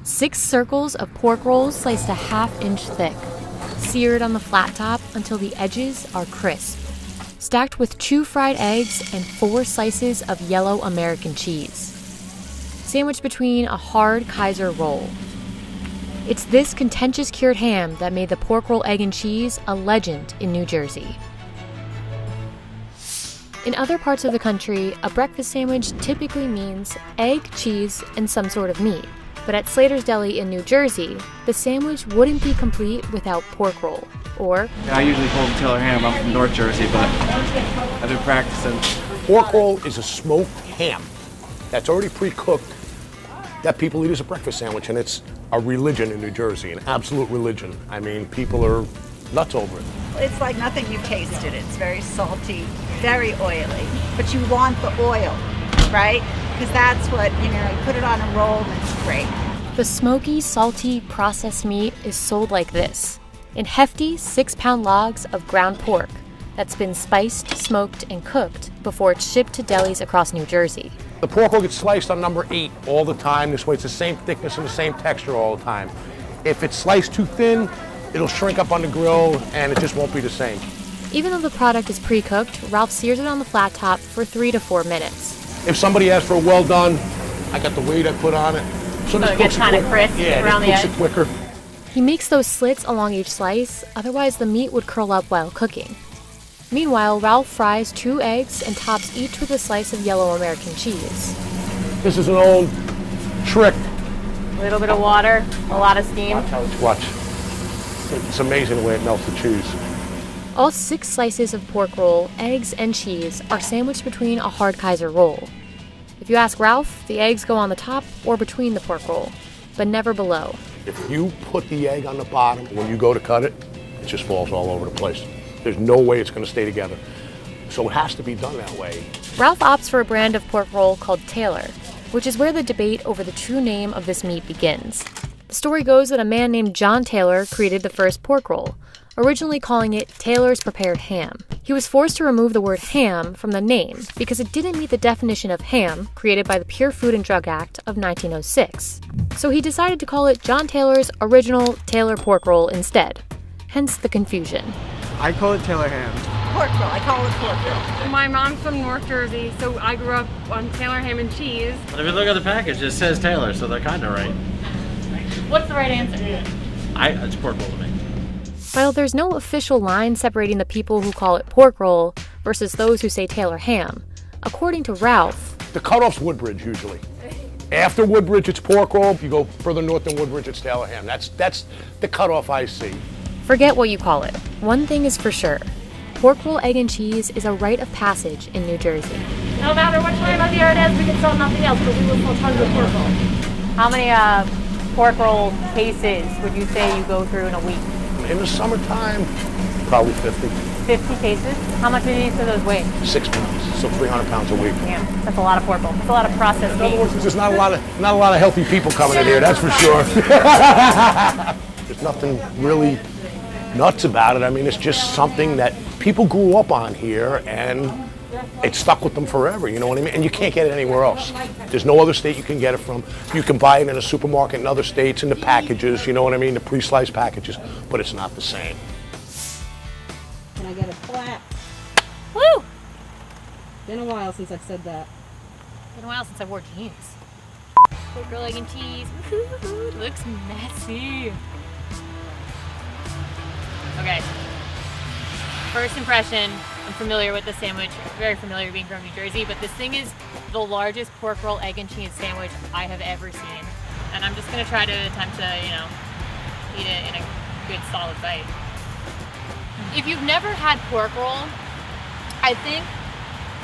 6 circles of pork rolls sliced a ½ inch thick, seared on the flat top until the edges are crisp, stacked with 2 fried eggs and 4 slices of yellow American cheese, sandwiched between a hard Kaiser roll. It's this contentious cured ham that made the pork roll, egg, and cheese a legend in New Jersey. In other parts of the country, a breakfast sandwich typically means egg, cheese, and some sort of meat. But at Slater's Deli in New Jersey, the sandwich wouldn't be complete without pork roll, or... I usually call it Taylor ham. I'm from North Jersey, but I've been practicing. Pork roll is a smoked ham that's already pre-cooked that people eat as a breakfast sandwich, and it's a religion in New Jersey, an absolute religion. I mean, people are nuts over it. It's like nothing you've tasted. It's very salty, very oily, but you want the oil, right? Because that's what, you put it on a roll and it's great. The smoky, salty, processed meat is sold like this, in hefty 6-pound logs of ground pork that's been spiced, smoked, and cooked before it's shipped to delis across New Jersey. The pork will get sliced on number 8 all the time. This way it's the same thickness and the same texture all the time. If it's sliced too thin, it'll shrink up on the grill and it just won't be the same. Even though the product is pre-cooked, Ralph sears it on the flat top for 3 to 4 minutes. If somebody asks for a well done, I got the weight I put on it. So it gets kind of crisp around the edge. It quicker. He makes those slits along each slice, otherwise the meat would curl up while cooking. Meanwhile, Ralph fries 2 eggs and tops each with a slice of yellow American cheese. This is an old trick. A little bit of water, a lot of steam. Watch. It's amazing the way it melts the cheese. All 6 slices of pork roll, eggs, and cheese are sandwiched between a hard Kaiser roll. If you ask Ralph, the eggs go on the top or between the pork roll, but never below. If you put the egg on the bottom, when you go to cut it, it just falls all over the place. There's no way it's going to stay together. So it has to be done that way. Ralph opts for a brand of pork roll called Taylor, which is where the debate over the true name of this meat begins. The story goes that a man named John Taylor created the first pork roll, originally calling it Taylor's Prepared Ham. He was forced to remove the word ham from the name because it didn't meet the definition of ham created by the Pure Food and Drug Act of 1906. So he decided to call it John Taylor's Original Taylor Pork Roll instead, hence the confusion. I call it Taylor ham. Pork roll, I call it pork roll. My mom's from North Jersey, so I grew up on Taylor ham and cheese. But if you look at the package, it says Taylor, so they're kind of right. What's the right answer? It's pork roll to me. While there's no official line separating the people who call it pork roll versus those who say Taylor ham, according to Ralph, the cutoff's Woodbridge usually. After Woodbridge, it's pork roll. You go further north than Woodbridge, it's Taylor ham. That's the cutoff I see. Forget what you call it. One thing is for sure. Pork roll, egg, and cheese is a rite of passage in New Jersey. No matter what time of year it is, we can sell nothing else, but we will sell tons of pork roll. How many pork roll cases would you say you go through in a week? In the summertime, probably 50. 50 cases? How much do each of those weigh? 6 pounds, so 300 pounds a week. Yeah, that's a lot of pork roll. That's a lot of processed meat. In other words, there's not a lot of healthy people coming in here, that's for sure. There's nothing really nuts about it. I mean, it's just something that people grew up on here and it stuck with them forever, you know what I mean? And you can't get it anywhere else. There's no other state you can get it from. You can buy it in a supermarket in other states in the packages, you know what I mean? The pre-sliced packages, but it's not the same. Can I get a clap? Woo! Been a while since I've said that. Been a while since I wore jeans. Pork roll, egg, and cheese. Woo-hoo, looks messy. Okay. First impression, I'm familiar with the sandwich, very familiar being from New Jersey, but this thing is the largest pork roll, egg, and cheese sandwich I have ever seen. And I'm just gonna try to attempt to, eat it in a good solid bite. If you've never had pork roll, I think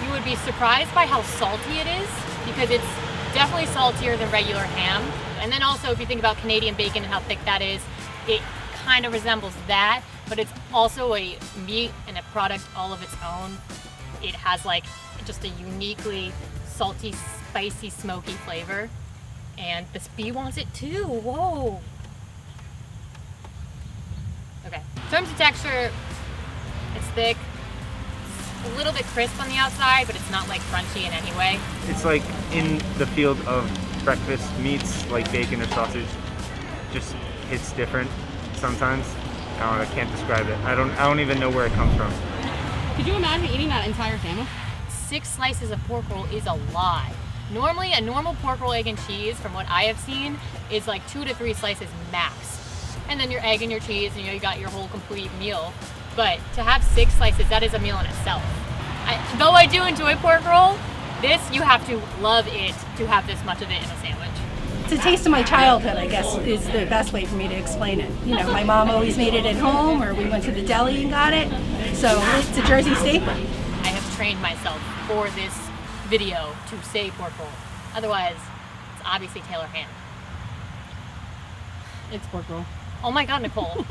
you would be surprised by how salty it is, because it's definitely saltier than regular ham. And then also, if you think about Canadian bacon and how thick that is, it kind of resembles that, but it's also a meat and a product all of its own. It has just a uniquely salty, spicy, smoky flavor. And this bee wants it too, whoa. Okay, in terms of texture, it's thick, a little bit crisp on the outside, but it's not crunchy in any way. It's like in the field of breakfast meats like bacon or sausage. just hits different sometimes. I can't describe it. I don't even know where it comes from. Could you imagine eating that entire sandwich? 6 slices of pork roll is a lot. Normally, a normal pork roll, egg, and cheese, from what I have seen, is like 2 to 3 slices max. And then your egg and your cheese, and you got your whole complete meal. But to have 6 slices, that is a meal in itself. Though I do enjoy pork roll, this, you have to love it to have this much of it in a sandwich. It's a taste of my childhood, I guess, is the best way for me to explain it. You know, my mom always made it at home, or we went to the deli and got it. So it's a Jersey staple. I have trained myself for this video to say pork roll. Otherwise, it's obviously Taylor ham. It's pork roll. Oh my God, Nicole.